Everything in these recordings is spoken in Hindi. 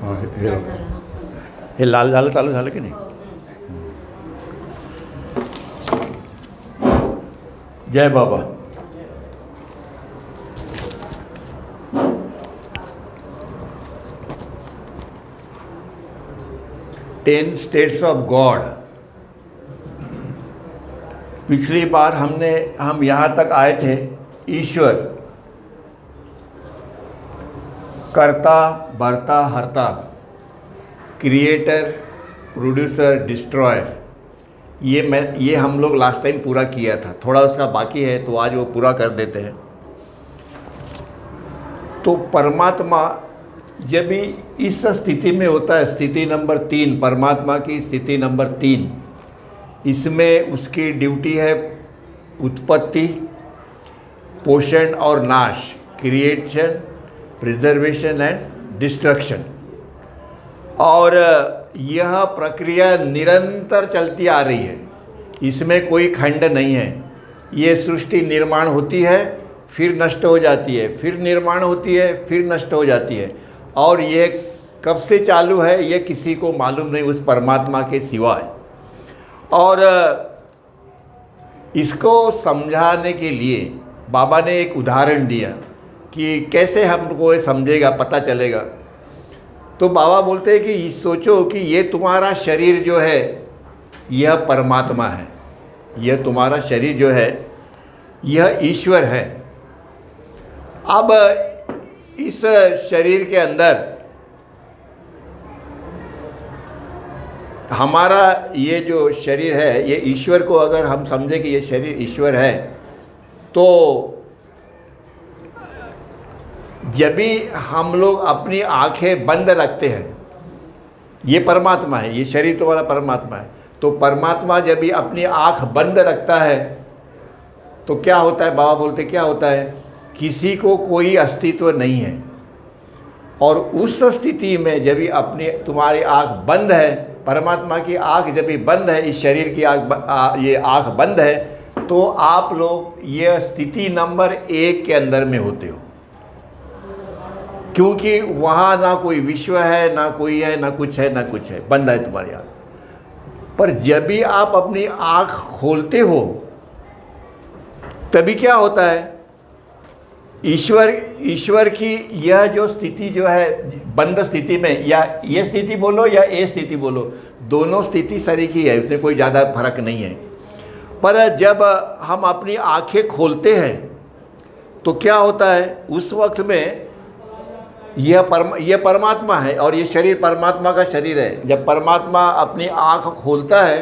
हां स्टार्ट झालं ना. हे लाल झालं चालू झालं की नाही? जय Baba. Ten states of god. पिछली बार हम यहाँ तक आए थे, ईश्वर कर्ता भरता हरता, क्रिएटर प्रोड्यूसर डिस्ट्रॉयर. ये हम लोग लास्ट टाइम पूरा किया था. थोड़ा उसका बाकी है तो आज वो पूरा कर देते हैं. तो परमात्मा जब भी इस स्थिति में होता है, स्थिति नंबर 3, परमात्मा की स्थिति नंबर 3, इसमें उसकी ड्यूटी है उत्पत्ति, पोषण और नाश, क्रिएशन, प्रिजर्वेशन एंड डिस्ट्रक्शन. और यह प्रक्रिया निरंतर चलती आ रही है, इसमें कोई खंड नहीं है. ये सृष्टि निर्माण होती है, फिर नष्ट हो जाती है, फिर निर्माण होती है, फिर नष्ट हो जाती है. और ये कब से चालू है ये किसी को मालूम नहीं उस परमात्मा के सिवाय. और इसको समझाने के लिए बाबा ने एक उदाहरण दिया कि कैसे हमको ये समझेगा, पता चलेगा. तो बाबा बोलते हैं कि सोचो कि ये तुम्हारा शरीर जो है यह परमात्मा है, यह तुम्हारा शरीर जो है यह ईश्वर है. अब इस शरीर के अंदर हमारा ये जो शरीर है, ये ईश्वर को अगर हम समझें कि ये शरीर ईश्वर है, तो जब भी हम लोग अपनी आंखें बंद रखते हैं, ये परमात्मा है, ये शरीर तुम्हारा परमात्मा है. तो परमात्मा जब भी अपनी आंख बंद रखता है तो क्या होता है? बाबा बोलते क्या होता है? किसी को कोई अस्तित्व नहीं है. और उस स्थिति में जब भी अपनी तुम्हारी आंख बंद है, परमात्मा की आंख जब भी बंद है, इस शरीर की ये आंख बंद है, तो आप लोग ये स्थिति नंबर 1 के अंदर में होते हो. क्योंकि वहाँ ना कोई विश्व है, ना कोई है, ना कुछ है, ना कुछ है, बंद है तुम्हारी आँख. पर जब भी आप अपनी आँख खोलते हो तभी क्या होता है? ईश्वर की यह जो स्थिति जो है बंद स्थिति में, या ये स्थिति बोलो या ये स्थिति बोलो, दोनों स्थिति सरीखी है, उसमें कोई ज़्यादा फर्क नहीं है. पर जब हम अपनी आँखें खोलते हैं तो क्या होता है? उस वक्त में यह परमात्मा है और ये शरीर परमात्मा का शरीर है. जब परमात्मा अपनी आँख खोलता है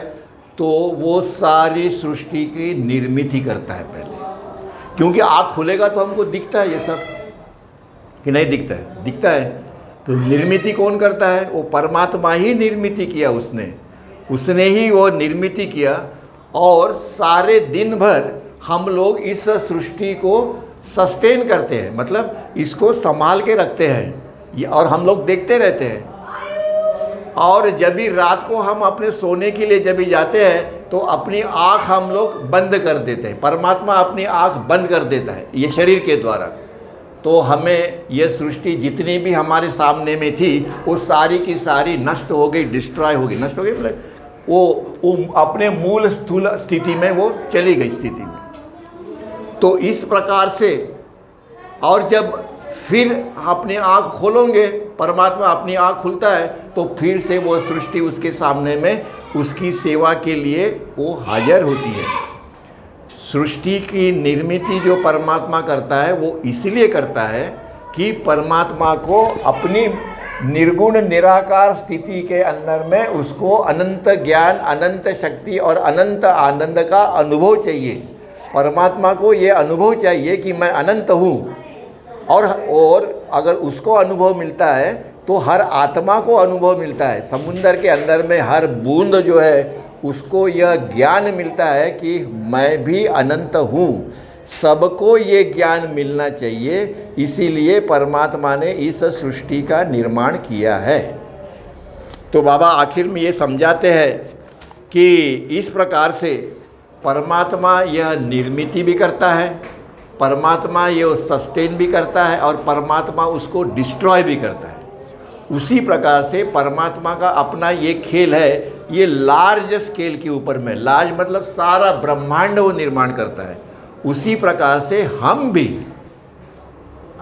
तो वो सारी सृष्टि की निर्मित करता है पहले. क्योंकि आँख खुलेगा तो हमको दिखता है ये सब, कि नहीं दिखता है? दिखता है. तो निर्मित कौन करता है? वो परमात्मा ही निर्मित किया. उसने ही वो निर्मित किया. और सारे दिन भर हम लोग इस सृष्टि को सस्टेन करते हैं, मतलब इसको संभाल के रखते हैं, और हम लोग देखते रहते हैं. और जब भी रात को हम अपने सोने के लिए जब भी जाते हैं तो अपनी आँख हम लोग बंद कर देते हैं. परमात्मा अपनी आँख बंद कर देता है ये शरीर के द्वारा. तो हमें ये सृष्टि जितनी भी हमारे सामने में थी वो सारी की सारी नष्ट हो गई, डिस्ट्रॉय हो गई. नष्ट हो गई मतलब वो अपने मूल स्थूल स्थिति में वो चली गई स्थिति में. तो इस प्रकार से, और जब फिर अपनी आँख खोलोगे, परमात्मा अपनी आँख खुलता है तो फिर से वो सृष्टि उसके सामने में उसकी सेवा के लिए वो हाजिर होती है. सृष्टि की निर्मित जो परमात्मा करता है वो इसलिए करता है कि परमात्मा को अपनी निर्गुण निराकार स्थिति के अंदर में उसको अनंत ज्ञान, अनंत शक्ति और अनंत आनंद का अनुभव चाहिए. परमात्मा को ये अनुभव चाहिए कि मैं अनंत हूँ. और अगर उसको अनुभव मिलता है तो हर आत्मा को अनुभव मिलता है. समुंदर के अंदर में हर बूंद जो है उसको यह ज्ञान मिलता है कि मैं भी अनंत हूँ. सबको ये ज्ञान मिलना चाहिए, इसीलिए परमात्मा ने इस सृष्टि का निर्माण किया है. तो बाबा आखिर में ये समझाते हैं कि इस प्रकार से परमात्मा यह निर्मित भी करता है, परमात्मा ये सस्टेन भी करता है, और परमात्मा उसको डिस्ट्रॉय भी करता है. उसी प्रकार से परमात्मा का अपना ये खेल है, ये लार्ज स्केल के ऊपर में, लार्ज मतलब सारा ब्रह्मांड वो निर्माण करता है। उसी प्रकार से हम भी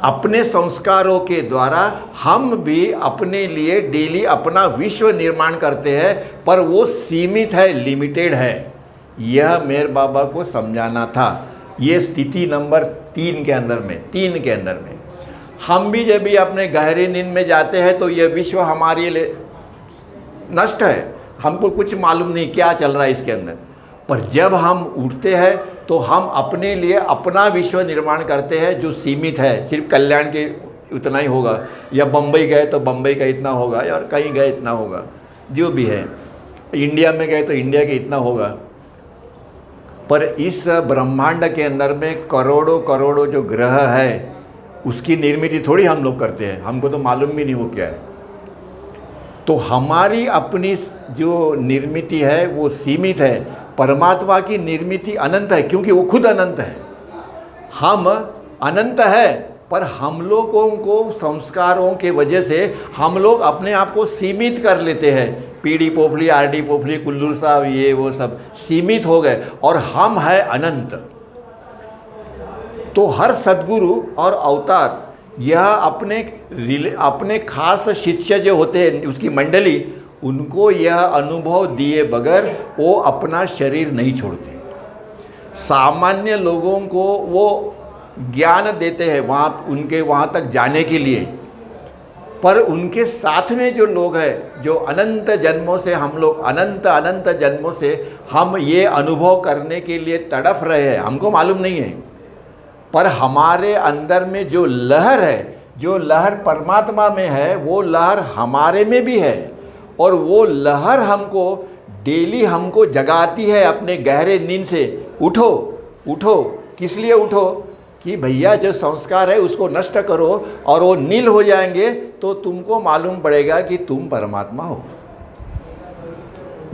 अपने संस्कारों के द्वारा हम भी अपने लिए डेली अपना विश्व निर्माण करते हैं, पर वो सीमित है, लिमिटेड है। यह मेरे बाबा को समझाना था। ये स्थिति नंबर 3 के अंदर में हम भी जब भी अपने गहरे नींद में जाते हैं तो यह विश्व हमारे लिए नष्ट है, हमको कुछ मालूम नहीं क्या चल रहा है इसके अंदर। पर जब हम उठते हैं तो हम अपने लिए अपना विश्व निर्माण करते हैं जो सीमित है, सिर्फ कल्याण के उतना ही होगा, या बम्बई गए तो बम्बई का इतना होगा, या कहीं गए इतना होगा, जो भी है। इंडिया में गए तो इंडिया के इतना होगा। पर इस ब्रह्मांड के अंदर में करोड़ों करोड़ों जो ग्रह है उसकी निर्मित थोड़ी हम लोग करते हैं, हमको तो मालूम भी नहीं वो क्या है। तो हमारी अपनी जो निर्मित है वो सीमित है, परमात्मा की निर्मित अनंत है, क्योंकि वो खुद अनंत है। हम अनंत है, पर हम लोगों को संस्कारों के वजह से हम लोग अपने आप को सीमित कर लेते हैं। पीडी पोपली, आरडी पोपली, कुल्लूर साहब, ये वो सब सीमित हो गए, और हम है अनंत। तो हर सद्गुरु और अवतार यह अपने खास शिष्य जो होते हैं, उसकी मंडली, उनको यह अनुभव दिए बगैर वो अपना शरीर नहीं छोड़ते। सामान्य लोगों को वो ज्ञान देते हैं वहाँ तक जाने के लिए, पर उनके साथ में जो लोग हैं, जो अनंत जन्मों से हम लोग अनंत जन्मों से हम ये अनुभव करने के लिए तड़फ रहे हैं, हमको मालूम नहीं है, पर हमारे अंदर में जो लहर है, जो लहर परमात्मा में है, वो लहर हमारे में भी है, और वो लहर हमको डेली हमको जगाती है अपने गहरे नींद से। उठो उठो, किस लिए उठो? कि भैया जो संस्कार है उसको नष्ट करो, और वो नील हो जाएंगे तो तुमको मालूम पड़ेगा कि तुम परमात्मा हो।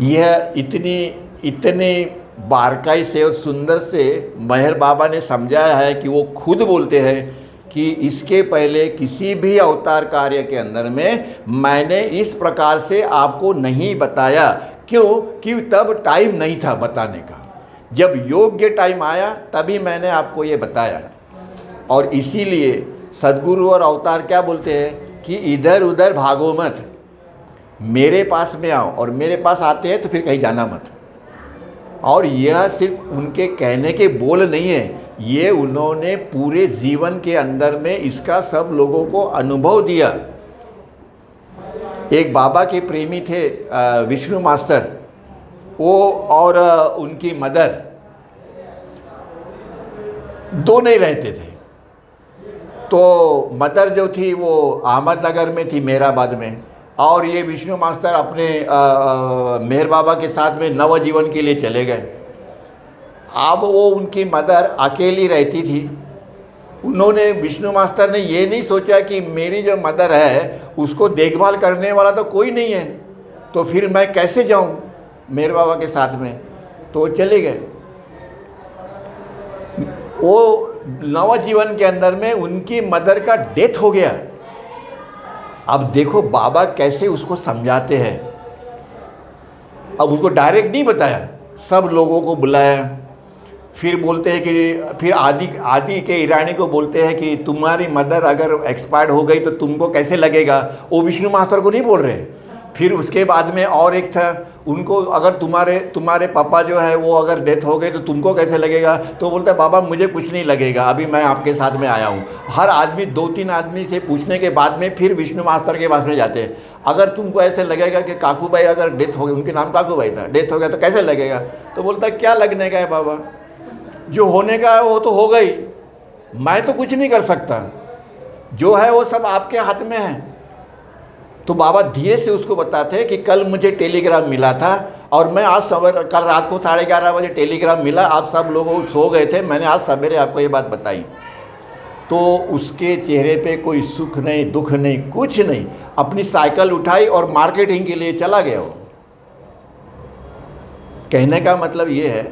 यह इतनी बारकाई से और सुंदर से मेहर बाबा ने समझाया है कि वो खुद बोलते हैं कि इसके पहले किसी भी अवतार कार्य के अंदर में मैंने इस प्रकार से आपको नहीं बताया। क्यों? कि तब टाइम नहीं था बताने का। जब योग्य टाइम आया तभी मैंने आपको ये बताया। और इसीलिए सद्गुरु और अवतार क्या बोलते हैं कि इधर उधर भागो मत, मेरे पास में आओ, और मेरे पास आते हैं तो फिर कहीं जाना मत। और यह सिर्फ उनके कहने के बोल नहीं है, ये उन्होंने पूरे जीवन के अंदर में इसका सब लोगों को अनुभव दिया। एक बाबा के प्रेमी थे विष्णु मास्टर, वो और उनकी मदर दो नहीं रहते थे। तो मदर जो थी वो अहमदनगर में थी, मेहराबाद में, और ये विष्णु मास्टर अपने मेहर बाबा के साथ में नवजीवन के लिए चले गए। अब वो उनकी मदर अकेली रहती थी। उन्होंने, विष्णु मास्टर ने ये नहीं सोचा कि मेरी जो मदर है उसको देखभाल करने वाला तो कोई नहीं है, तो फिर मैं कैसे जाऊं मेहर बाबा के साथ में। तो चले गए। वो नवजीवन के अंदर में उनकी मदर का डेथ हो गया। अब देखो बाबा कैसे उसको समझाते हैं। अब उसको डायरेक्ट नहीं बताया, सब लोगों को बुलाया। फिर बोलते हैं कि फिर आदि के ईरानी को बोलते हैं कि तुम्हारी मदर अगर एक्सपायर्ड हो गई तो तुमको कैसे लगेगा। वो विष्णु मास्टर को नहीं बोल रहे। फिर उसके बाद में और एक था, उनको अगर तुम्हारे पापा जो है वो अगर डेथ हो गई तो तुमको कैसे लगेगा। तो बोलता है बाबा मुझे कुछ नहीं लगेगा, अभी मैं आपके साथ में आया हूँ। हर आदमी 2-3 आदमी से पूछने के बाद में फिर विष्णु मास्टर के पास में जाते हैं। अगर तुमको ऐसे लगेगा कि काकू भाई अगर डेथ हो गई, उनके नाम काकू भाई था, डेथ हो गया तो कैसे लगेगा। तो बोलता है क्या लगने का है बाबा, जो होने का है वो तो हो गई, मैं तो कुछ नहीं कर सकता, जो है वो सब आपके हाथ में है। तो बाबा धीरे से उसको बताते हैं कि कल मुझे टेलीग्राम मिला था, और मैं आज सवेरे, कल रात को 11:30 बजे टेलीग्राम मिला, आप सब लोग सो गए थे, मैंने आज सवेरे आपको ये बात बताई। तो उसके चेहरे पे कोई सुख नहीं, दुख नहीं, कुछ नहीं, अपनी साइकिल उठाई और मार्केटिंग के लिए चला गया। वो कहने का मतलब ये है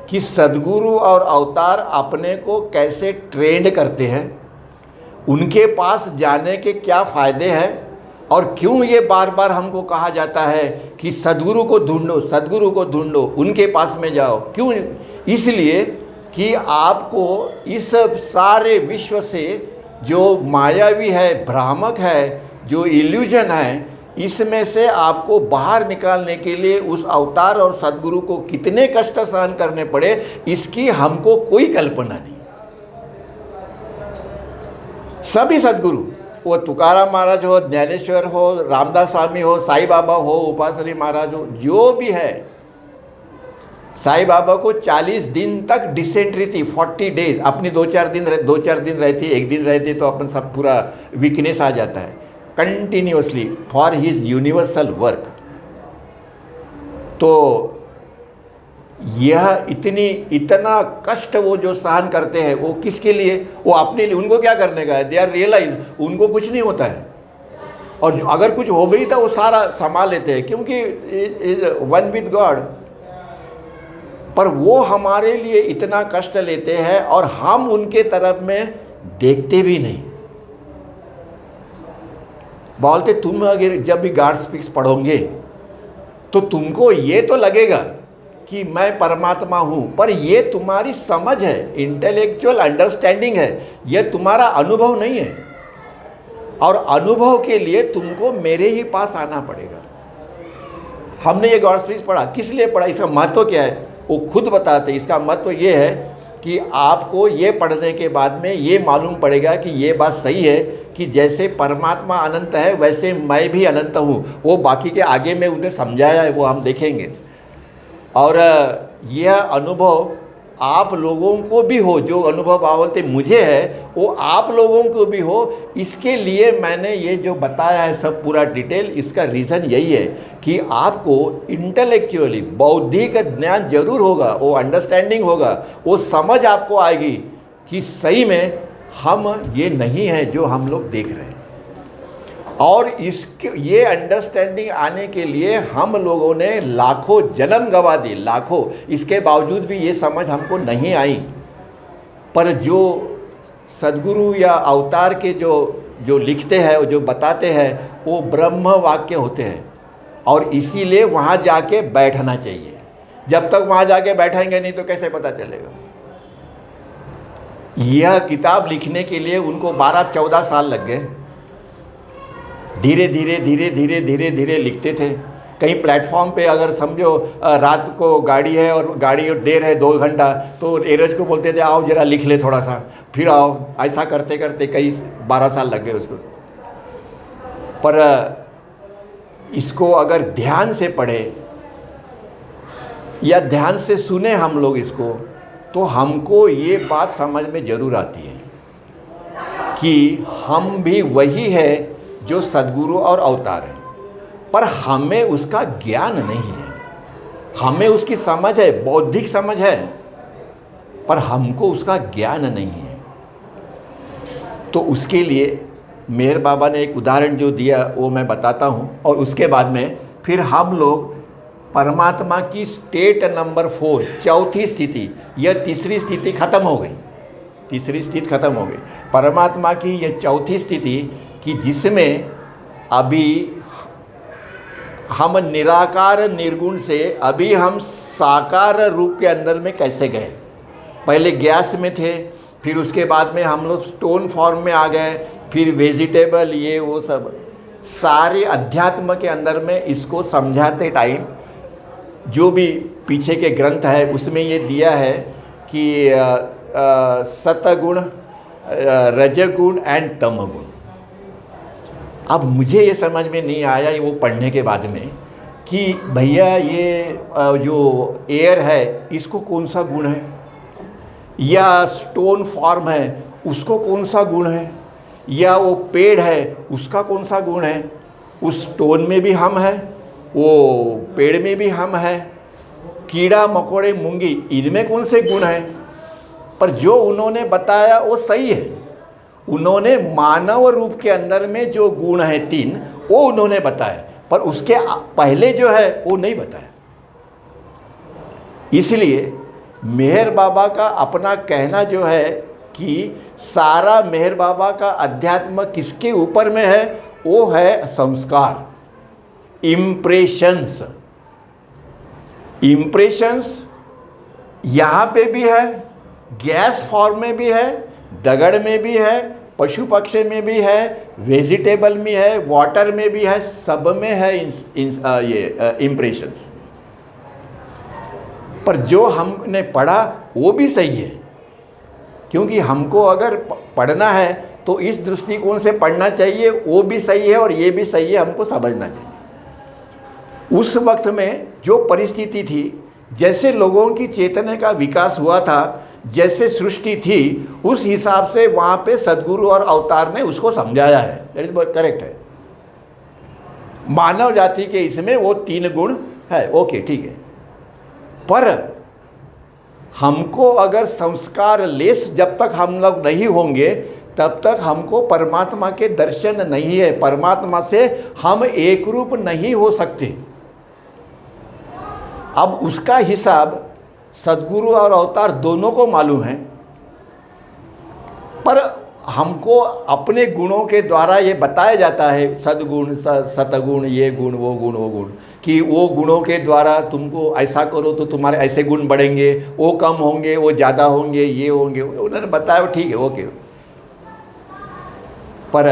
कि सद्गुरु और अवतार अपने को कैसे ट्रेंड करते हैं, उनके पास जाने के क्या फ़ायदे हैं, और क्यों ये बार बार हमको कहा जाता है कि सद्गुरु को ढूंढो, सद्गुरु को ढूंढो, उनके पास में जाओ? क्यों? इसलिए कि आपको इस सारे विश्व से जो मायावी है, भ्रामक है, जो इल्यूजन है, इसमें से आपको बाहर निकालने के लिए उस अवतार और सद्गुरु को कितने कष्ट सहन करने पड़े, इसकी हमको कोई कल्पना नहीं। सभी सद्गुरु, वो तुकाराम महाराज हो, ज्ञानेश्वर हो, रामदास स्वामी हो, साईं बाबा हो, उपासनी महाराज हो, जो भी है, साईं बाबा को 40 दिन तक डिसेंट्री थी, 40 डेज। अपनी 2-4 दिन रहती, एक दिन रहती तो अपन सब पूरा वीकनेस आ जाता है। Continuously for his universal work. तो यह इतना कष्ट वो जो सहन करते हैं, वो किसके लिए? वो अपने लिए। उनको क्या करने का है? दे आर रियलाइज उनको कुछ नहीं होता है, और अगर कुछ हो भी था वो सारा संभाल लेते हैं, क्योंकि इज वन विद गॉड। पर वो हमारे लिए इतना कष्ट लेते हैं और हम उनके तरफ में देखते भी नहीं। बोलते तुम अगर जब भी गॉड स्पीक्स पढ़ोगे तो तुमको ये तो लगेगा कि मैं परमात्मा हूँ, पर ये तुम्हारी समझ है, इंटेलेक्चुअल अंडरस्टैंडिंग है, ये तुम्हारा अनुभव नहीं है। और अनुभव के लिए तुमको मेरे ही पास आना पड़ेगा। हमने ये गॉड स्पीक्स पढ़ा, किस लिए पढ़ा, इसका महत्व क्या है, वो खुद बताते। इसका महत्व ये है कि आपको ये पढ़ने के बाद में ये मालूम पड़ेगा कि ये बात सही है कि जैसे परमात्मा अनंत है वैसे मैं भी अनंत हूँ। वो बाकी के आगे में उन्हें समझाया है, वो हम देखेंगे। और यह अनुभव आप लोगों को भी हो, जो अनुभव बोलते मुझे है वो आप लोगों को भी हो। इसके लिए मैंने ये जो बताया है सब पूरा डिटेल, इसका रीज़न यही है कि आपको इंटेलेक्चुअली बौद्धिक ज्ञान जरूर होगा, वो अंडरस्टैंडिंग होगा, वो समझ आपको आएगी कि सही में हम ये नहीं है जो हम लोग देख रहे हैं। और इसके ये अंडरस्टैंडिंग आने के लिए हम लोगों ने लाखों जन्म गंवा दी, लाखों। इसके बावजूद भी ये समझ हमको नहीं आई। पर जो सद्गुरु या अवतार के जो लिखते हैं, जो बताते हैं, वो ब्रह्म वाक्य होते हैं। और इसीलिए वहाँ जाके बैठना चाहिए। जब तक वहाँ जाके बैठेंगे नहीं तो कैसे पता चलेगा? यह किताब लिखने के लिए उनको 12-14 साल लग गए। धीरे धीरे लिखते थे। कहीं प्लेटफॉर्म पे अगर समझो रात को गाड़ी है और गाड़ी देर है 2 घंटा, तो एरज को बोलते थे आओ जरा लिख ले थोड़ा सा, फिर आओ। ऐसा करते करते कई 12 साल लग गए उसको। पर इसको अगर ध्यान से पढ़े या ध्यान से सुने हम लोग इसको, तो हमको ये बात समझ में ज़रूर आती है कि हम भी वही है जो सद्गुरु और अवतार है। पर हमें उसका ज्ञान नहीं है। हमें उसकी समझ है, बौद्धिक समझ है, पर हमको उसका ज्ञान नहीं है। तो उसके लिए मेहर बाबा ने एक उदाहरण जो दिया वो मैं बताता हूँ, और उसके बाद में फिर हम लोग परमात्मा की स्टेट नंबर 4, चौथी स्थिति, यह तीसरी स्थिति खत्म हो गई। तीसरी स्थिति खत्म हो गई परमात्मा की यह चौथी स्थिति, कि जिसमें अभी हम निराकार निर्गुण से अभी हम साकार रूप के अंदर में कैसे गए। पहले गैस में थे, फिर उसके बाद में हम लोग स्टोन फॉर्म में आ गए, फिर वेजिटेबल, ये वो सब सारे अध्यात्म के अंदर में इसको समझाते टाइम जो भी पीछे के ग्रंथ है उसमें ये दिया है कि सतगुण, रजगुण एंड तमगुण। अब मुझे ये समझ में नहीं आया वो पढ़ने के बाद में कि भैया ये जो एयर है इसको कौन सा गुण है, या स्टोन फॉर्म है उसको कौन सा गुण है, या वो पेड़ है उसका कौन सा गुण है। उस स्टोन में भी हम हैं, वो पेड़ में भी हम हैं, कीड़ा मकोड़े मूंगी इनमें कौन से गुण हैं। पर जो उन्होंने बताया वो सही है। उन्होंने मानव रूप के अंदर में जो गुण है 3 वो उन्होंने बताया, पर उसके पहले जो है वो नहीं बताया। इसलिए मेहर बाबा का अपना कहना जो है कि सारा मेहर बाबा का अध्यात्म किसके ऊपर में है, वो है संस्कार, इम्प्रेशंस। इम्प्रेशंस यहाँ पे भी है, गैस फॉर्म में भी है, दगड़ में भी है, पशु पक्षी में भी है, वेजिटेबल में है, वाटर में भी है, सब में है ये इम्प्रेशंस। पर जो हमने पढ़ा वो भी सही है, क्योंकि हमको अगर पढ़ना है तो इस दृष्टिकोण से पढ़ना चाहिए, वो भी सही है और ये भी सही है, हमको समझना चाहिए। उस वक्त में जो परिस्थिति थी, जैसे लोगों की चेतना का विकास हुआ था, जैसे सृष्टि थी, उस हिसाब से वहाँ पे सद्गुरु और अवतार ने उसको समझाया है। दैट इज करेक्ट है। मानव जाति के इसमें वो 3 गुण है, ओके ठीक है। पर हमको अगर संस्कार लेस जब तक हम लोग नहीं होंगे, तब तक हमको परमात्मा के दर्शन नहीं है, परमात्मा से हम एक रूप नहीं हो सकते। अब उसका हिसाब सद्गुरु और अवतार दोनों को मालूम है, पर हमको अपने गुणों के द्वारा ये बताया जाता है, सद्गुण, सतगुण, ये गुण, वो गुण, कि वो गुणों के द्वारा तुमको ऐसा करो तो तुम्हारे ऐसे गुण बढ़ेंगे, वो कम होंगे, वो ज़्यादा होंगे, ये होंगे, उन्होंने बताया, ठीक है, ओके। पर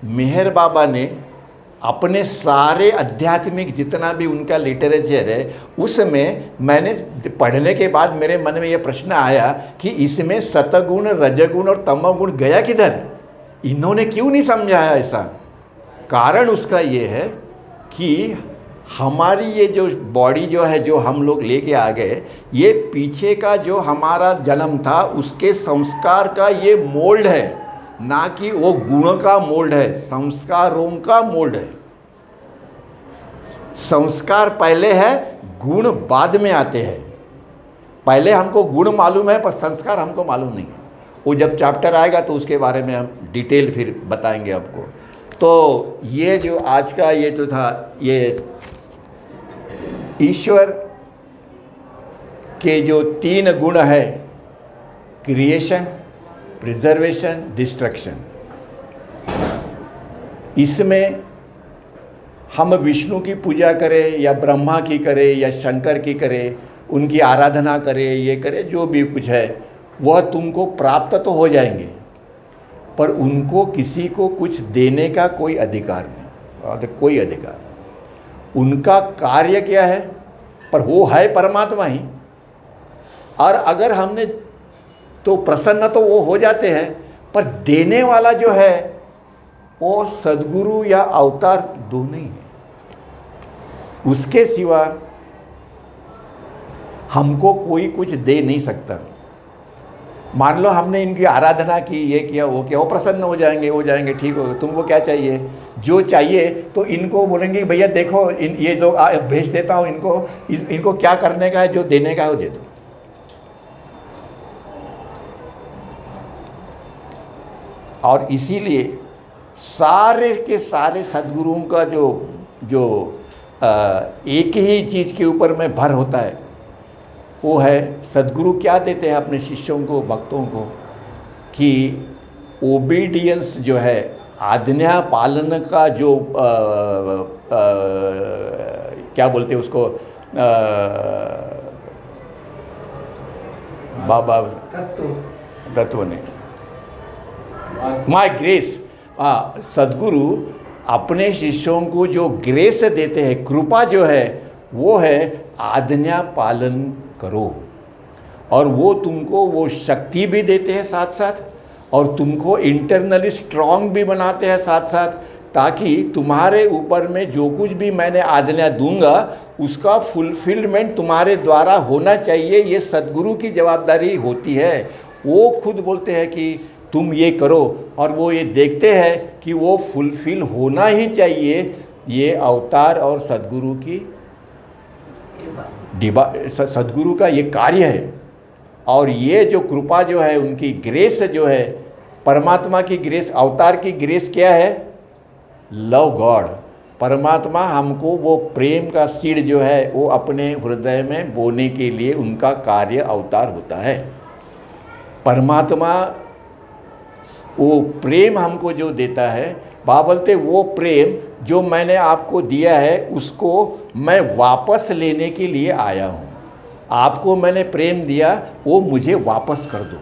मेहर बाबा ने अपने सारे आध्यात्मिक जितना भी उनका लिटरेचर है, उसमें मैंने पढ़ने के बाद मेरे मन में ये प्रश्न आया कि इसमें सतगुण, रजगुण और तमगुण गया किधर? इन्होंने क्यों नहीं समझाया ऐसा? कारण उसका ये है कि हमारी ये जो बॉडी जो है, जो हम लोग लेके आ गए, ये पीछे का जो हमारा जन्म था उसके संस्कार का ये मोल्ड है, ना कि वो गुण का मोल्ड है, संस्कारों का मोल्ड है। संस्कार पहले है, गुण बाद में आते हैं। पहले हमको गुण मालूम है, पर संस्कार हमको मालूम नहीं है। वो जब चैप्टर आएगा तो उसके बारे में हम डिटेल फिर बताएंगे आपको। तो ये जो आज का ये जो था, ये ईश्वर के जो 3 गुण है, क्रिएशन, प्रिजर्वेशन, डिस्ट्रक्शन, इसमें हम विष्णु की पूजा करें या ब्रह्मा की करें या शंकर की करें, उनकी आराधना करें, ये करें, जो भी कुछ है वह तुमको प्राप्त तो हो जाएंगे, पर उनको किसी को कुछ देने का कोई अधिकार नहीं, कोई अधिकार। उनका कार्य क्या है? पर वो है परमात्मा ही। और अगर हमने तो प्रसन्न तो वो हो जाते हैं, पर देने वाला जो है वो सद्गुरु या अवतार दोनों ही है। उसके सिवा हमको कोई कुछ दे नहीं सकता। मान लो हमने इनकी आराधना की, ये किया, वो किया, वो प्रसन्न हो जाएंगे, ठीक हो, तुमको क्या चाहिए? जो चाहिए तो इनको बोलेंगे भैया देखो, ये दो, भेज देता हूँ इनको क्या करने का है, जो देने का है वो दे दो। और इसीलिए सारे के सारे सद्गुरुओं का जो एक ही चीज़ के ऊपर में भर होता है, वो है सद्गुरु क्या देते हैं अपने शिष्यों को, भक्तों को, कि ओबीडियंस जो है, आज्ञा पालन का जो क्या बोलते हैं उसको, बाबा तत्व ने माय ग्रेस, सद्गुरु अपने शिष्यों को जो ग्रेस देते हैं, कृपा जो है, वो है आज्ञा पालन करो। और वो तुमको वो शक्ति भी देते हैं साथ साथ, और तुमको इंटरनली स्ट्रांग भी बनाते हैं साथ साथ, ताकि तुम्हारे ऊपर में जो कुछ भी मैंने आज्ञा दूंगा उसका फुलफिलमेंट तुम्हारे द्वारा होना चाहिए। ये सद्गुरु की जवाबदारी होती है। वो खुद बोलते हैं कि तुम ये करो, और वो ये देखते हैं कि वो फुलफिल होना ही चाहिए। ये अवतार और सद्गुरु की सद्गुरु का ये कार्य है। और ये जो कृपा जो है, उनकी ग्रेस जो है, परमात्मा की ग्रेस, अवतार की ग्रेस क्या है? Love God. परमात्मा हमको वो प्रेम का सीड जो है वो अपने हृदय में बोने के लिए उनका कार्य अवतार होता है। परमात्मा वो प्रेम हमको जो देता है, बाबा बोलते वो प्रेम जो मैंने आपको दिया है उसको मैं वापस लेने के लिए आया हूँ। आपको मैंने प्रेम दिया, वो मुझे वापस कर दो।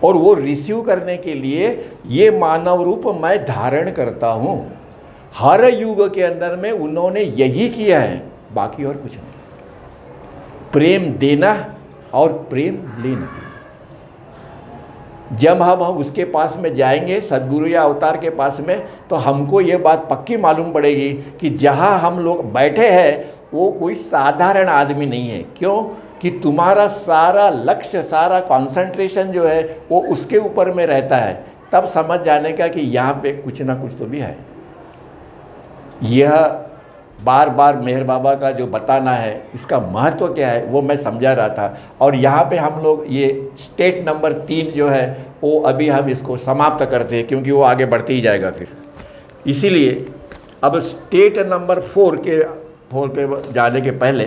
और वो रिसीव करने के लिए ये मानव रूप मैं धारण करता हूँ। हर युग के अंदर में उन्होंने यही किया है, बाकी और कुछ नहीं। प्रेम देना और प्रेम लेना। जब हम उसके पास में जाएंगे, सदगुरु या अवतार के पास में, तो हमको ये बात पक्की मालूम पड़ेगी कि जहाँ हम लोग बैठे हैं वो कोई साधारण आदमी नहीं है। क्यों? कि तुम्हारा सारा लक्ष्य, सारा कंसंट्रेशन जो है वो उसके ऊपर में रहता है। तब समझ जाने का कि यहाँ पे कुछ ना कुछ तो भी है। यह बार बार मेहर बाबा का जो बताना है, इसका महत्व क्या है, वो मैं समझा रहा था। और यहाँ पे हम लोग ये स्टेट नंबर 3 जो है वो अभी हम इसको समाप्त करते हैं, क्योंकि वो आगे बढ़ते ही जाएगा फिर। इसीलिए अब स्टेट नंबर 4 पे जाने के पहले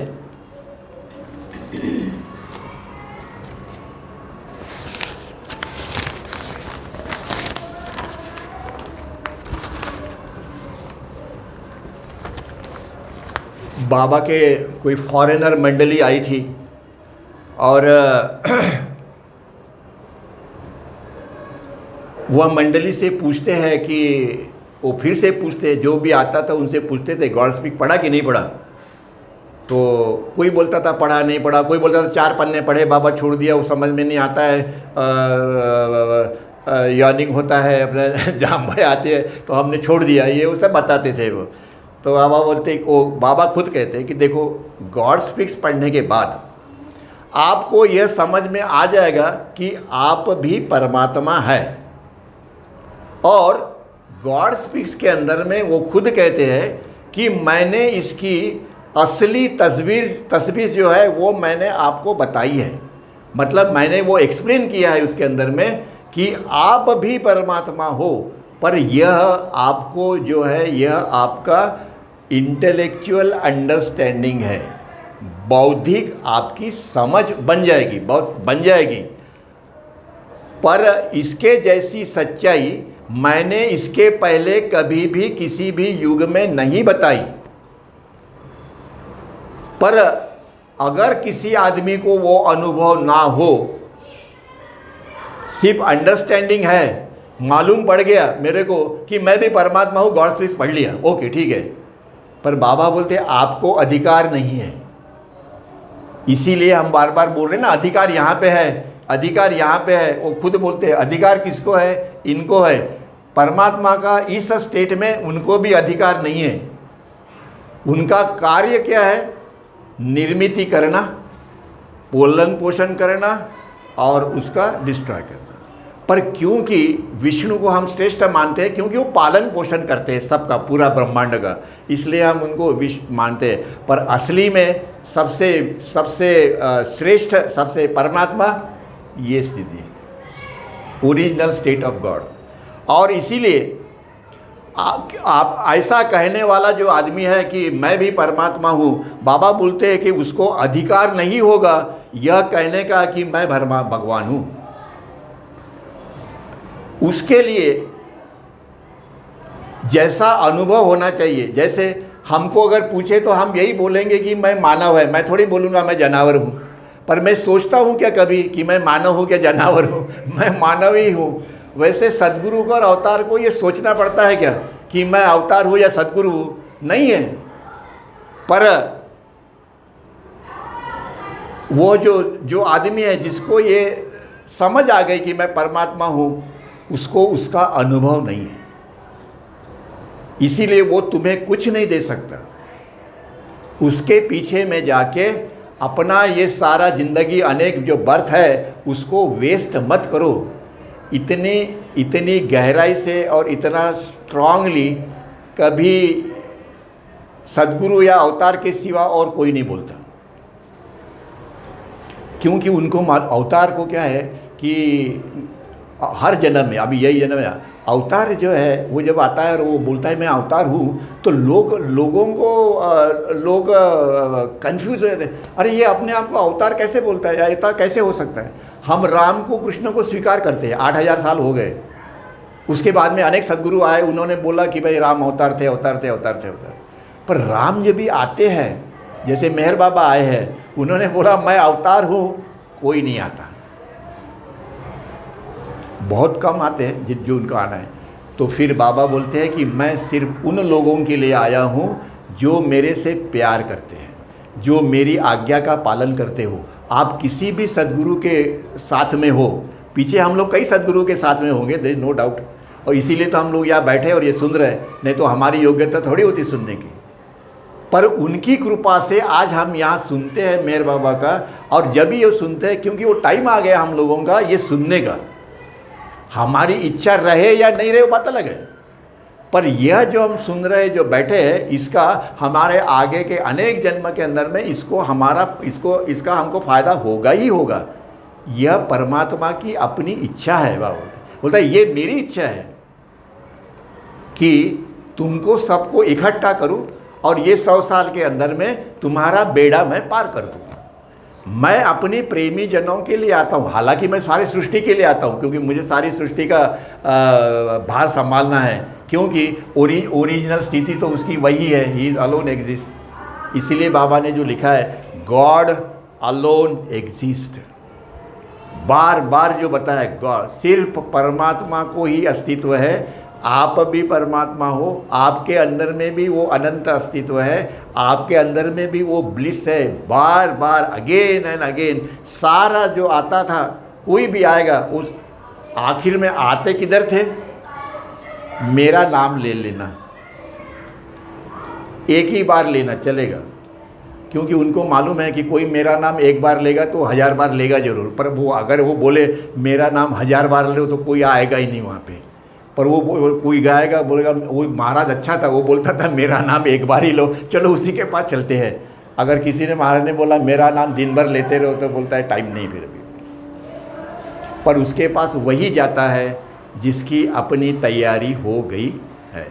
बाबा के कोई फॉरेनर मंडली आई थी और वह मंडली से पूछते हैं कि वो फिर से पूछते, जो भी आता था उनसे पूछते थे गॉड स्पीक पढ़ा कि नहीं पढ़ा। तो कोई बोलता था पढ़ा नहीं पढ़ा, कोई बोलता था 4 पन्ने पढ़े बाबा छोड़ दिया, वो समझ में नहीं आता है, यॉर्निंग होता है, अपने जाम भय आती है तो हमने छोड़ दिया, ये वो सब बताते थे वो। तो बाबा बोलते, वो बाबा खुद कहते हैं कि देखो गॉड स्पीक्स पढ़ने के बाद आपको यह समझ में आ जाएगा कि आप भी परमात्मा है। और गॉड स्पीक्स के अंदर में वो खुद कहते हैं कि मैंने इसकी असली तस्वीर जो है वो मैंने आपको बताई है। मतलब मैंने वो एक्सप्लेन किया है उसके अंदर में कि आप भी परमात्मा हो, पर यह आपको जो है यह आपका इंटेलेक्चुअल अंडरस्टैंडिंग है, बौद्धिक आपकी समझ बन जाएगी, बहुत बन जाएगी। पर इसके जैसी सच्चाई मैंने इसके पहले कभी भी किसी भी युग में नहीं बताई। पर अगर किसी आदमी को वो अनुभव ना हो, सिर्फ अंडरस्टैंडिंग है, मालूम पड़ गया मेरे को कि मैं भी परमात्मा हूँ, गॉड स्पीक्स पढ़ लिया, ओके ठीक है, पर बाबा बोलते आपको अधिकार नहीं है। इसीलिए हम बार बार बोल रहे हैं ना, अधिकार यहाँ पे है, अधिकार यहाँ पे है। वो खुद बोलते हैं अधिकार किसको है, इनको है। परमात्मा का इस स्टेट में उनको भी अधिकार नहीं है। उनका कार्य क्या है? निर्मिति करना, पालन पोषण करना और उसका डिस्ट्रॉय करना। पर क्योंकि विष्णु को हम श्रेष्ठ मानते हैं, क्योंकि वो पालन पोषण करते हैं सबका, पूरा ब्रह्मांड का, इसलिए हम उनको विष्णु मानते हैं। पर असली में सबसे श्रेष्ठ, सबसे परमात्मा ये स्थिति है, ओरिजिनल स्टेट ऑफ गॉड। और इसीलिए आप ऐसा कहने वाला जो आदमी है कि मैं भी परमात्मा हूँ, बाबा बोलते हैं कि उसको अधिकार नहीं होगा यह कहने का कि मैं भगवान हूँ। उसके लिए जैसा अनुभव होना चाहिए, जैसे हमको अगर पूछे तो हम यही बोलेंगे कि मैं मानव है, मैं थोड़ी बोलूँगा मैं जानवर हूँ। पर मैं सोचता हूँ क्या कभी कि मैं मानव हूँ क्या जानवर हूँ? मैं मानव ही हूँ। वैसे सदगुरु को और अवतार को ये सोचना पड़ता है क्या कि मैं अवतार हूँ या सदगुरु हूँ? नहीं है। पर वो जो आदमी है जिसको ये समझ आ गई कि मैं परमात्मा हूँ, उसको उसका अनुभव नहीं है, इसीलिए वो तुम्हें कुछ नहीं दे सकता। उसके पीछे में जाके अपना ये सारा ज़िंदगी, अनेक जो बर्थ है, उसको वेस्ट मत करो। इतनी गहराई से और इतना स्ट्रांगली कभी सदगुरु या अवतार के सिवा और कोई नहीं बोलता। क्योंकि उनको अवतार को क्या है कि हर जन्म में, अभी यही जन्म है, अवतार जो है वो जब आता है और वो बोलता है मैं अवतार हूँ, तो लोग कंफ्यूज हो जाते हैं। अरे ये अपने आप को अवतार कैसे बोलता है, अवतार कैसे हो सकता है? हम राम को, कृष्ण को स्वीकार करते हैं, 8000 साल हो गए, उसके बाद में अनेक सदगुरु आए, उन्होंने बोला कि भाई राम अवतार थे, अवतार थे, अवतार थे, अवतार। पर राम जब भी आते हैं, जैसे मेहर बाबा आए हैं, उन्होंने बोला मैं अवतार हूँ, कोई नहीं आता, बहुत कम आते हैं जो उनका आना है। तो फिर बाबा बोलते हैं कि मैं सिर्फ उन लोगों के लिए आया हूँ जो मेरे से प्यार करते हैं, जो मेरी आज्ञा का पालन करते हो। आप किसी भी सदगुरु के साथ में हो, पीछे हम लोग कई सदगुरु के साथ में होंगे, देयर इज नो डाउट, और इसीलिए तो हम लोग यहाँ बैठे और ये सुन रहे हैं, नहीं तो हमारी योग्यता थोड़ी होती सुनने की। पर उनकी कृपा से आज हम यहाँ सुनते हैं मेहर बाबा का, और जब भी ये सुनते हैं, क्योंकि वो टाइम आ गया हम लोगों का ये सुनने का, हमारी इच्छा रहे या नहीं रहे वो बात अलग है, पर यह जो हम सुन रहे जो बैठे हैं, इसका हमारे आगे के अनेक जन्म के अंदर में इसका हमको फ़ायदा होगा ही होगा। यह परमात्मा की अपनी इच्छा है। बाबा बोलता है ये मेरी इच्छा है कि तुमको सबको इकट्ठा करूं और ये 100 साल के अंदर में तुम्हारा बेड़ा मैं पार कर दूँ। मैं अपनी प्रेमी जनों के लिए आता हूँ, हालांकि मैं सारी सृष्टि के लिए आता हूँ, क्योंकि मुझे सारी सृष्टि का भार संभालना है, क्योंकि ओरिजिनल स्थिति तो उसकी वही है, ही अलोन एग्जिस्ट। इसीलिए बाबा ने जो लिखा है गॉड अलोन एग्जिस्ट, बार बार जो बताया गॉड, सिर्फ परमात्मा को ही अस्तित्व है। आप भी परमात्मा हो, आपके अंदर में भी वो अनंत अस्तित्व है, आपके अंदर में भी वो ब्लिस है। बार बार अगेन एंड अगेन सारा जो आता था, कोई भी आएगा, उस आखिर में आते किधर थे? मेरा नाम ले लेना, एक ही बार लेना चलेगा, क्योंकि उनको मालूम है कि कोई मेरा नाम एक बार लेगा तो 1000 बार लेगा जरूर, पर वो अगर वो बोले मेरा नाम 1000 बार ले तो कोई आएगा ही नहीं वहाँ पे। पर वो कोई गाएगा, बोलेगा वो महाराज अच्छा था, वो बोलता था मेरा नाम एक बार ही लो, चलो उसी के पास चलते हैं। अगर किसी ने महाराज ने बोला मेरा नाम दिन भर लेते रहो, तो बोलता है टाइम नहीं फिर भी। पर उसके पास वही जाता है जिसकी अपनी तैयारी हो गई है।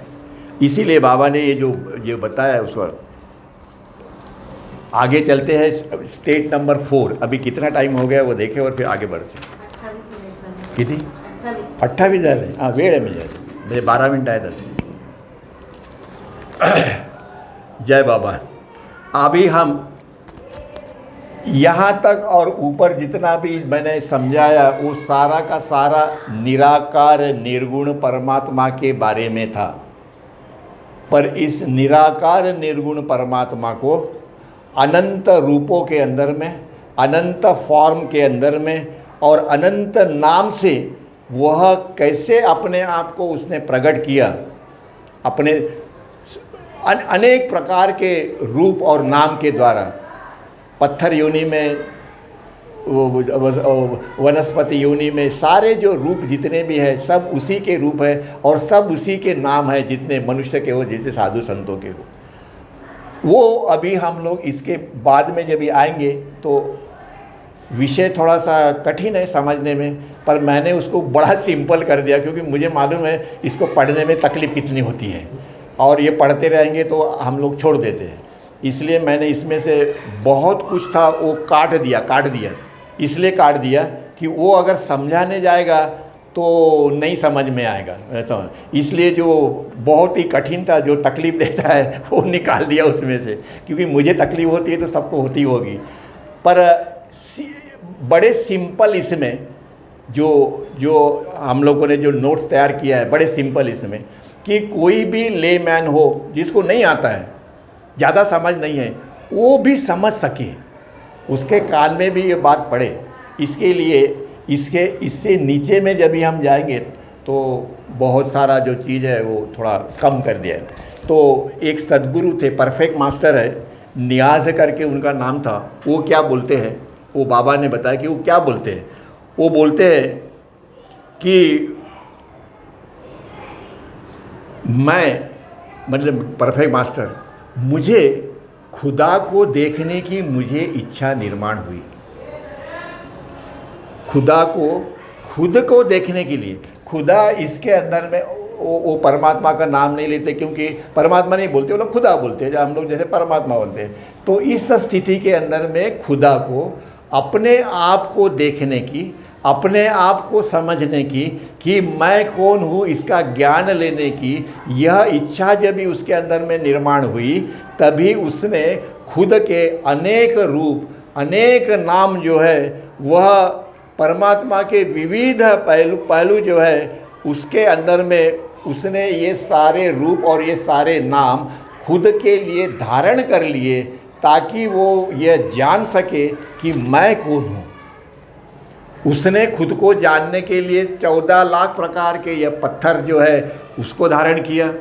इसीलिए बाबा ने ये बताया उस वक्त। आगे चलते हैं स्टेट नंबर 4। अभी कितना टाइम हो गया वो देखें और फिर आगे बढ़ते हैं। कितनी 28 झाले? हाँ वेळ आहे म्हणजे 12 मिनट आहेत। जय बाबा। अभी हम यहाँ तक और ऊपर जितना भी मैंने समझाया वो सारा का सारा निराकार निर्गुण परमात्मा के बारे में था। पर इस निराकार निर्गुण परमात्मा को अनंत रूपों के अंदर में, अनंत फॉर्म के अंदर में और अनंत नाम से वह कैसे अपने आप को उसने प्रकट किया, अपने अनेक प्रकार के रूप और नाम के द्वारा। पत्थर योनि में, वनस्पति योनि में, सारे जो रूप जितने भी है सब उसी के रूप है और सब उसी के नाम है, जितने मनुष्य के हो, जैसे साधु संतों के हो। वो अभी हम लोग इसके बाद में जब भी आएंगे तो विषय थोड़ा सा कठिन है समझने में, पर मैंने उसको बड़ा सिंपल कर दिया, क्योंकि मुझे मालूम है इसको पढ़ने में तकलीफ़ कितनी होती है और ये पढ़ते रहेंगे तो हम लोग छोड़ देते हैं। इसलिए मैंने इसमें से बहुत कुछ था वो काट दिया। इसलिए काट दिया कि वो अगर समझाने जाएगा तो नहीं समझ में आएगा, ऐसा। इसलिए जो बहुत ही कठिन था, जो तकलीफ़ देता है, वो निकाल दिया उसमें से, क्योंकि मुझे तकलीफ़ होती है तो सबको होती होगी। पर बड़े सिंपल इसमें जो हम लोगों ने जो नोट्स तैयार किया है, बड़े सिंपल इसमें, कि कोई भी लेमैन हो जिसको नहीं आता है, ज़्यादा समझ नहीं है, वो भी समझ सके, उसके कान में भी ये बात पड़े। इसके लिए इससे नीचे में जब भी हम जाएंगे तो बहुत सारा जो चीज़ है वो थोड़ा कम कर दिया है। तो एक सदगुरु थे, परफेक्ट मास्टर है, नियाज़ करके उनका नाम था। वो क्या बोलते हैं, वो बाबा ने बताया कि वो क्या बोलते हैं। वो बोलते हैं कि मैं, मतलब परफेक्ट मास्टर, मुझे खुदा को देखने की मुझे इच्छा निर्माण हुई। खुदा को, खुद को देखने के लिए, खुदा इसके अंदर में वो परमात्मा का नाम नहीं लेते, क्योंकि परमात्मा नहीं बोलते, वो लोग खुदा बोलते हैं, जब हम लोग जैसे परमात्मा बोलते हैं। तो इस स्थिति के अंदर में खुदा को, अपने आप को देखने की, अपने आप को समझने की कि मैं कौन हूँ, इसका ज्ञान लेने की यह इच्छा जब भी उसके अंदर में निर्माण हुई, तभी उसने खुद के अनेक रूप, अनेक नाम जो है वह परमात्मा के विविध पहलू जो है उसके अंदर में उसने ये सारे रूप और ये सारे नाम खुद के लिए धारण कर लिए, ताकि वो ये जान सके कि मैं कौन हूँ। उसने खुद को जानने के लिए 14 लाख प्रकार के यह पत्थर जो है उसको धारण किया।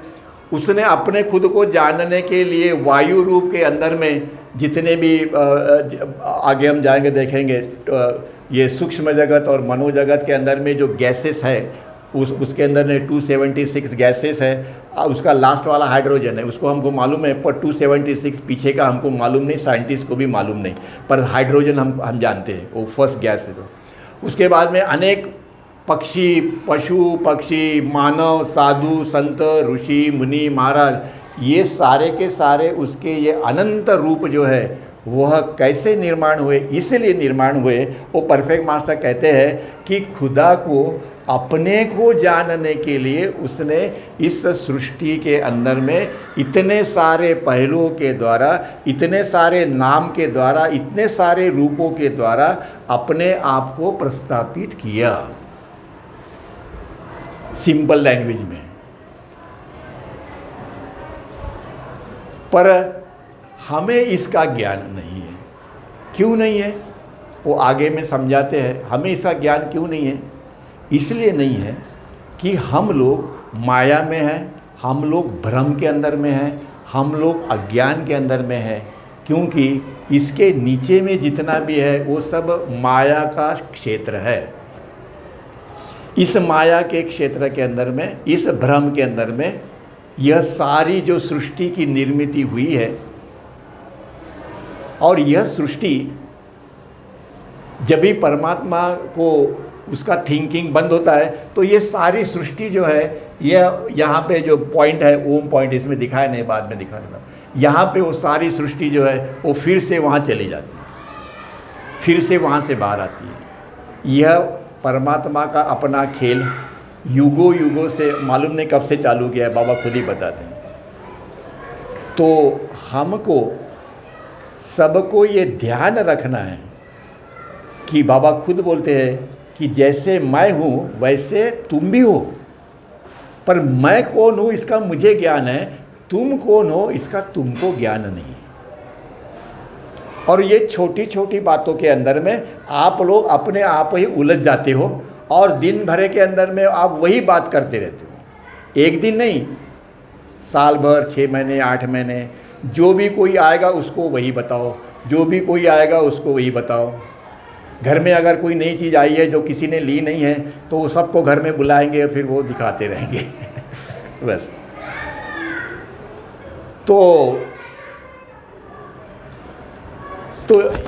उसने अपने खुद को जानने के लिए वायु रूप के अंदर में जितने भी आगे हम जाएंगे देखेंगे, ये सूक्ष्म जगत और मनोजगत के अंदर में जो गैसेस है उसके अंदर में 276 गैसेस है। उसका लास्ट वाला हाइड्रोजन है, उसको हमको मालूम है, पर 276 पीछे का हमको मालूम नहीं, साइंटिस्ट को भी मालूम नहीं, पर हाइड्रोजन हम जानते हैं, वो फर्स्ट गैस है। उसके बाद में अनेक पक्षी, पशु पक्षी, मानव, साधु, संत, ऋषि, मुनि, महाराज, ये सारे के सारे उसके ये अनंत रूप जो है वह कैसे निर्माण हुए, इसलिए निर्माण हुए। वो परफेक्ट मास्टर कहते हैं कि खुदा को अपने को जानने के लिए उसने इस सृष्टि के अंदर में इतने सारे पहलुओं के द्वारा, इतने सारे नाम के द्वारा, इतने सारे रूपों के द्वारा अपने आप को प्रस्थापित किया, सिंपल लैंग्वेज में। पर हमें इसका ज्ञान नहीं है। क्यों नहीं है वो आगे में समझाते हैं। हमें इसका ज्ञान क्यों नहीं है? इसलिए नहीं है कि हम लोग माया में हैं, हम लोग भ्रम के अंदर में हैं, हम लोग अज्ञान के अंदर में हैं। क्योंकि इसके नीचे में जितना भी है वो सब माया का क्षेत्र है। इस माया के क्षेत्र के अंदर में, इस भ्रम के अंदर में यह सारी जो सृष्टि की निर्मित हुई है, और यह सृष्टि जब भी परमात्मा को उसका थिंकिंग बंद होता है तो ये सारी सृष्टि जो है, यह यहाँ पे जो पॉइंट है, ओम पॉइंट, इसमें दिखाया नहीं, बाद में दिखा देगा, यहाँ पे वो सारी सृष्टि जो है वो फिर से वहाँ चली जाती है, फिर से वहाँ से बाहर आती है। यह परमात्मा का अपना खेल युगों युगों से, मालूम नहीं कब से चालू किया है, बाबा खुद ही बताते हैं। तो हमको सबको ये ध्यान रखना है कि बाबा खुद बोलते हैं कि जैसे मैं हूँ वैसे तुम भी हो, पर मैं कौन हूँ इसका मुझे ज्ञान है, तुम कौन हो इसका तुमको ज्ञान नहीं है। और ये छोटी छोटी बातों के अंदर में आप लोग अपने आप ही उलझ जाते हो और दिन भर के अंदर में आप वही बात करते रहते हो। एक दिन नहीं, साल भर, 6 महीने, 8 महीने, जो भी कोई आएगा उसको वही बताओ, जो भी कोई आएगा उसको वही बताओ। घर में अगर कोई नई चीज़ आई है जो किसी ने ली नहीं है तो वो सबको घर में बुलाएंगे, फिर वो दिखाते रहेंगे बस। तो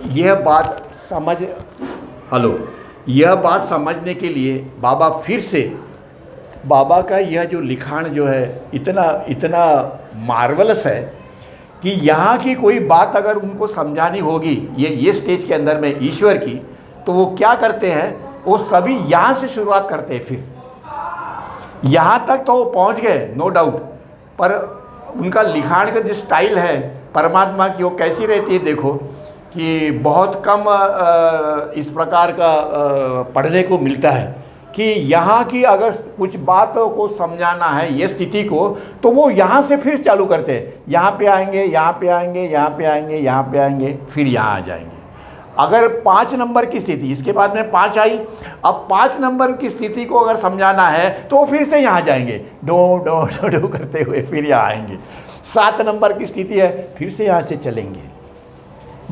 यह बात यह बात समझने के लिए बाबा फिर से, बाबा का यह जो लिखाण जो है इतना मार्वलस है कि यहाँ की कोई बात अगर उनको समझानी होगी ये स्टेज के अंदर में ईश्वर की, तो वो क्या करते हैं, वो सभी यहाँ से शुरुआत करते हैं। फिर यहाँ तक तो वो पहुँच गए नो डाउट, पर उनका लिखाण का जो स्टाइल है परमात्मा की, वो कैसी रहती है देखो, कि बहुत कम इस प्रकार का पढ़ने को मिलता है कि यहाँ की अगर कुछ बातों को समझाना है ये स्थिति को, तो वो यहाँ से फिर चालू करते हैं, यहाँ पे आएंगे, यहाँ पे आएंगे, यहाँ पे आएंगे, यहाँ पे आएंगे, फिर यहाँ आ जाएंगे। अगर 5 नंबर की स्थिति, इसके बाद में 5 आई, अब 5 नंबर की स्थिति को अगर समझाना है तो फिर से यहाँ जाएंगे, डो डो डो डो करते हुए फिर यहाँ आएंगे। 7 नंबर की स्थिति है, फिर से यहाँ से चलेंगे।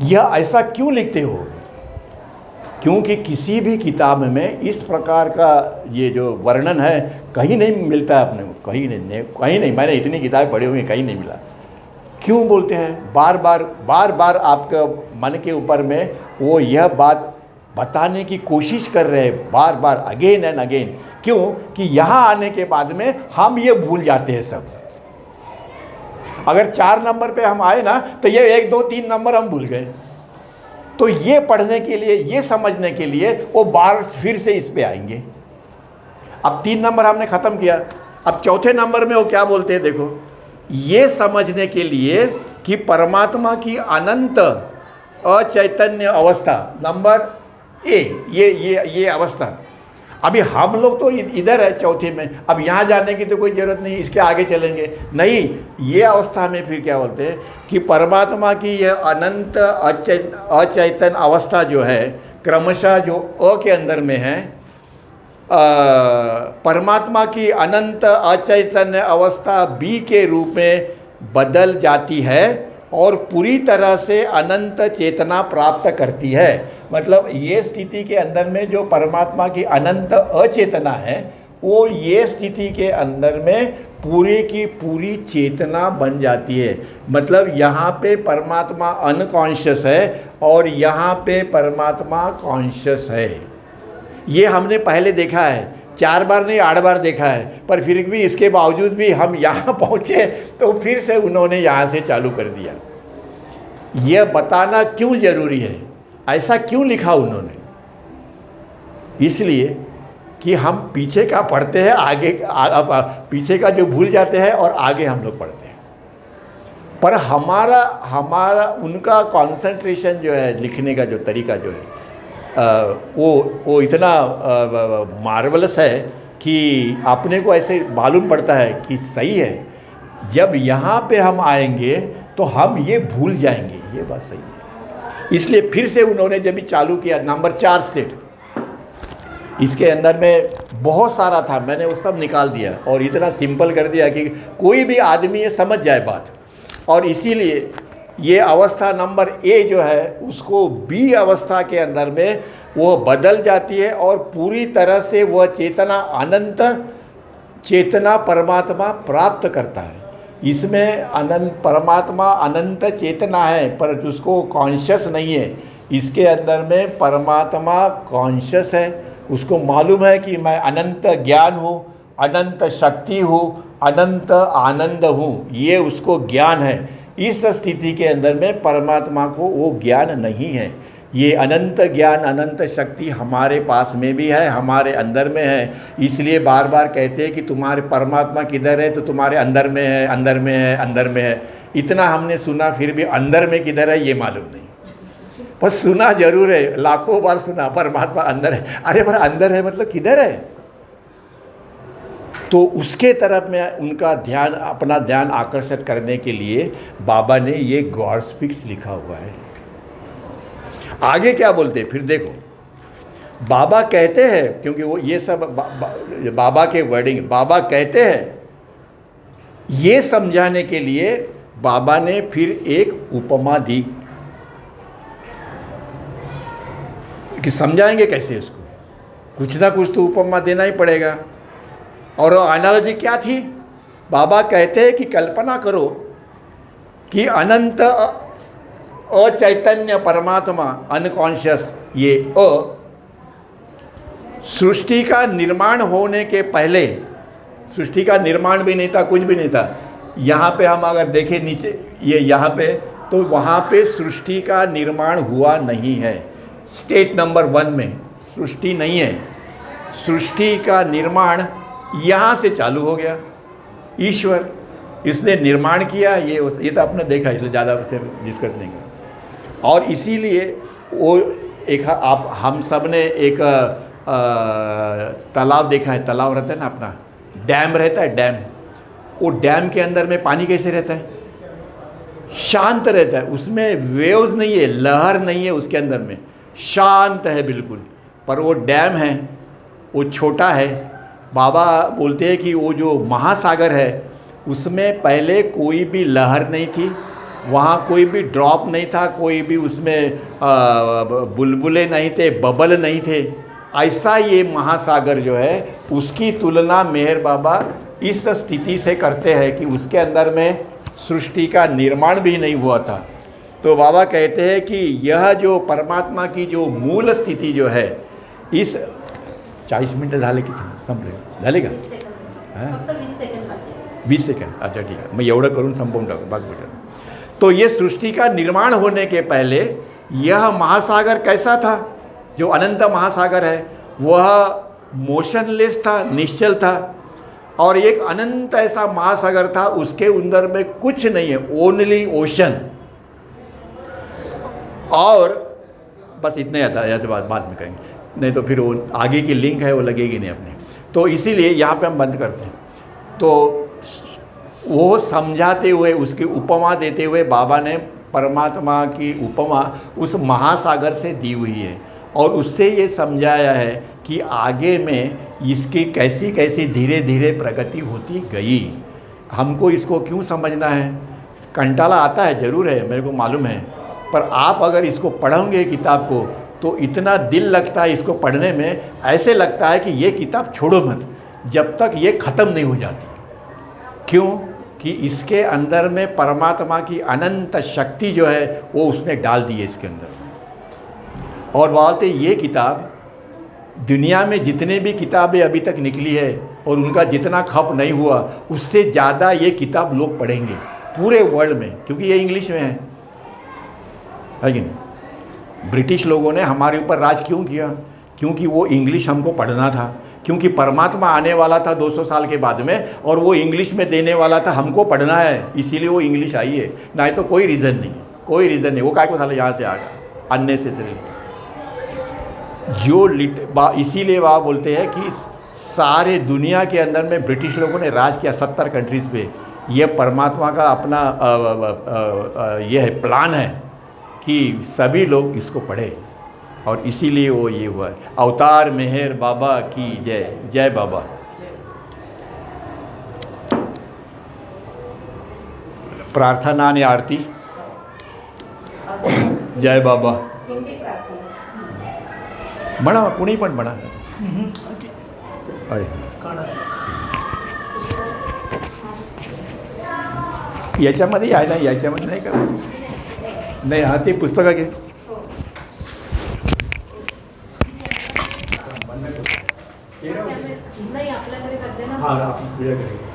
यह ऐसा क्यों लिखते हो? क्योंकि किसी भी किताब में इस प्रकार का ये जो वर्णन है कहीं नहीं मिलता है अपने को, कहीं नहीं। मैंने इतनी किताबें पढ़ी हुई, कहीं नहीं मिला। क्यों बोलते हैं? बार बार आपके मन के ऊपर में वो यह बात बताने की कोशिश कर रहे हैं, बार बार, अगेन एंड अगेन। क्यों? कि यहाँ आने के बाद में हम ये भूल जाते हैं सब। अगर 4 नंबर पे हम आए ना तो ये 1 2 3 नंबर हम भूल गए। तो ये पढ़ने के लिए, ये समझने के लिए वो बार फिर से इस पे आएंगे। अब 3 नंबर हमने ख़त्म किया, अब चौथे नंबर में वो क्या बोलते हैं देखो, ये समझने के लिए कि परमात्मा की अनंत अचैतन्य अवस्था, नंबर ए, ये अवस्था। अभी हम लोग तो इधर है चौथे में, अब यहाँ जाने की तो कोई ज़रूरत नहीं, इसके आगे चलेंगे नहीं। ये अवस्था में फिर क्या बोलते हैं कि परमात्मा की यह अनंत अचैतन्य अवस्था जो है, क्रमशः जो अ के अंदर में है, परमात्मा की अनंत अचैतन्य अवस्था बी के रूप में बदल जाती है और पूरी तरह से अनंत चेतना प्राप्त करती है। मतलब ये स्थिति के अंदर में जो परमात्मा की अनंत अचेतना है, वो ये स्थिति के अंदर में पूरी की पूरी चेतना बन जाती है। मतलब यहाँ पे परमात्मा अनकॉन्शियस है और यहाँ पे परमात्मा कॉन्शियस है। ये हमने पहले देखा है, 4 बार नहीं 8 बार देखा है, पर फिर भी इसके बावजूद भी हम यहाँ पहुँचे तो फिर से उन्होंने यहाँ से चालू कर दिया। यह बताना क्यों ज़रूरी है, ऐसा क्यों लिखा उन्होंने? इसलिए कि हम पीछे का पढ़ते हैं, आगे पीछे का जो भूल जाते हैं और आगे हम लोग पढ़ते हैं। पर हमारा उनका कंसंट्रेशन जो है, लिखने का जो तरीका जो है, वो इतना मार्वलस है कि अपने को ऐसे मालूम पड़ता है कि सही है। जब यहाँ पे हम आएंगे तो हम ये भूल जाएंगे, ये बात सही है। इसलिए फिर से उन्होंने जब भी चालू किया नंबर 4 स्टेट, इसके अंदर में बहुत सारा था, मैंने वो सब निकाल दिया और इतना सिंपल कर दिया कि कोई भी आदमी ये समझ जाए बात। और इसीलिए ये अवस्था नंबर ए जो है, उसको बी अवस्था के अंदर में वो बदल जाती है और पूरी तरह से वह चेतना, अनंत चेतना परमात्मा प्राप्त करता है। इसमें अनंत परमात्मा अनंत चेतना है, पर उसको कॉन्शियस नहीं है। इसके अंदर में परमात्मा कॉन्शियस है, उसको मालूम है कि मैं अनंत ज्ञान हूँ, अनंत शक्ति हूँ, अनंत आनंद हूँ, ये उसको ज्ञान है। इस स्थिति के अंदर में परमात्मा को वो ज्ञान नहीं है। ये अनंत ज्ञान, अनंत शक्ति हमारे पास में भी है, हमारे अंदर में है। इसलिए बार बार कहते हैं कि तुम्हारे परमात्मा किधर है, तो तुम्हारे अंदर में है, अंदर में है, अंदर में है। इतना हमने सुना, फिर भी अंदर में किधर है ये मालूम नहीं। पर सुना जरूर है, लाखों बार सुना परमात्मा अंदर है। अरे पर अंदर है मतलब किधर है? तो उसके तरफ में उनका ध्यान, अपना ध्यान आकर्षित करने के लिए बाबा ने ये गॉड्स फिक्स लिखा हुआ है। आगे क्या बोलते हैं फिर देखो, बाबा कहते हैं, क्योंकि वो ये सब बाबा के वर्डिंग, बाबा कहते हैं, ये समझाने के लिए बाबा ने फिर एक उपमा दी कि समझाएंगे कैसे इसको, कुछ ना कुछ तो उपमा देना ही पड़ेगा। और एनालॉजी क्या थी? बाबा कहते हैं कि कल्पना करो कि अनंत अचैतन्य परमात्मा, अनकॉन्शियस, ये सृष्टि का निर्माण होने के पहले, सृष्टि का निर्माण भी नहीं था, कुछ भी नहीं था। यहाँ पे हम अगर देखें नीचे, ये यहाँ पे, तो वहाँ पे सृष्टि का निर्माण हुआ नहीं है। स्टेट नंबर 1 में सृष्टि नहीं है। सृष्टि का निर्माण यहाँ से चालू हो गया। ईश्वर, इसने निर्माण किया, ये तो आपने देखा, इसलिए ज़्यादा उसे डिस्कस नहीं किया। और इसीलिए वो एक, आप हम सब ने एक तालाब देखा है, तालाब रहता है ना अपना, डैम रहता है, डैम। वो डैम के अंदर में पानी कैसे रहता है? शांत रहता है, उसमें वेव्स नहीं है, लहर नहीं है, उसके अंदर में शांत है बिल्कुल। पर वो डैम है, वो छोटा है। बाबा बोलते हैं कि वो जो महासागर है, उसमें पहले कोई भी लहर नहीं थी, वहाँ कोई भी ड्रॉप नहीं था, कोई भी उसमें बुलबुले नहीं थे, बबल नहीं थे। ऐसा ये महासागर जो है, उसकी तुलना मेहर बाबा इस स्थिति से करते हैं कि उसके अंदर में सृष्टि का निर्माण भी नहीं हुआ था। तो बाबा कहते हैं कि यह जो परमात्मा की जो मूल स्थिति जो है, इस 40 मिनट झाले की संपले झाले का? 20 सेकंड, अच्छा ठीक है, मैं एवढं करून संपवून टाकू बाकी. तो ये सृष्टि का निर्माण होने के पहले यह महासागर कैसा था? जो अनंत महासागर है वह मोशनलेस था, निश्चल था, और एक अनंत ऐसा महासागर था, उसके अंदर में कुछ नहीं है, ओनली ओशन। और बस इतने आता है, ऐसे बाद में कहेंगे, नहीं तो फिर वो आगे की लिंक है वो लगेगी नहीं अपने। तो इसीलिए यहाँ पे हम बंद करते हैं। तो वो समझाते हुए, उसकी उपमा देते हुए बाबा ने परमात्मा की उपमा उस महासागर से दी हुई है, और उससे ये समझाया है कि आगे में इसकी कैसी कैसी धीरे धीरे प्रगति होती गई। हमको इसको क्यों समझना है? कंटाला आता है, ज़रूर है, मेरे को मालूम है, पर आप अगर इसको पढ़ोगे किताब को तो इतना दिल लगता है इसको पढ़ने में, ऐसे लगता है कि ये किताब छोड़ो मत जब तक ये ख़त्म नहीं हो जाती। क्यों? कि इसके अंदर में परमात्मा की अनंत शक्ति जो है वो उसने डाल दी है इसके अंदर। और बोलते ये किताब दुनिया में जितने भी किताबें अभी तक निकली है और उनका जितना खप नहीं हुआ, उससे ज़्यादा ये किताब लोग पढ़ेंगे पूरे वर्ल्ड में, क्योंकि ये इंग्लिश में है कि नहीं? ब्रिटिश लोगों ने हमारे ऊपर राज क्यों किया? क्योंकि वो इंग्लिश हमको पढ़ना था, क्योंकि परमात्मा आने वाला था 200 साल के बाद में, और वो इंग्लिश में देने वाला था, हमको पढ़ना है, इसीलिए वो इंग्लिश आई है, नहीं तो कोई रीज़न नहीं, कोई रीज़न नहीं। वो काय को साले यहाँ से आ गया अननेसेसरी। जो इसीलिए वह बोलते हैं कि सारे दुनिया के अंदर में ब्रिटिश लोगों ने राज किया 70 कंट्रीज़ पे। ये परमात्मा का अपना ये है, प्लान है कि सभी लोग इसको पढ़े, और इसीलिए वो ये हुआ है। अवतार मेहर बाबा की जय। जय बाबा। प्रार्थना ने आरती। जय बाबा। म्हणा कुणी पण म्हणा. याच्यामध्ये आहे ना, याच्यामध्ये नाही का? नाही, हा ते पुस्तक घे. नाही आपल्याकडे करते ना. हाँ, आप पूजा करेंगे.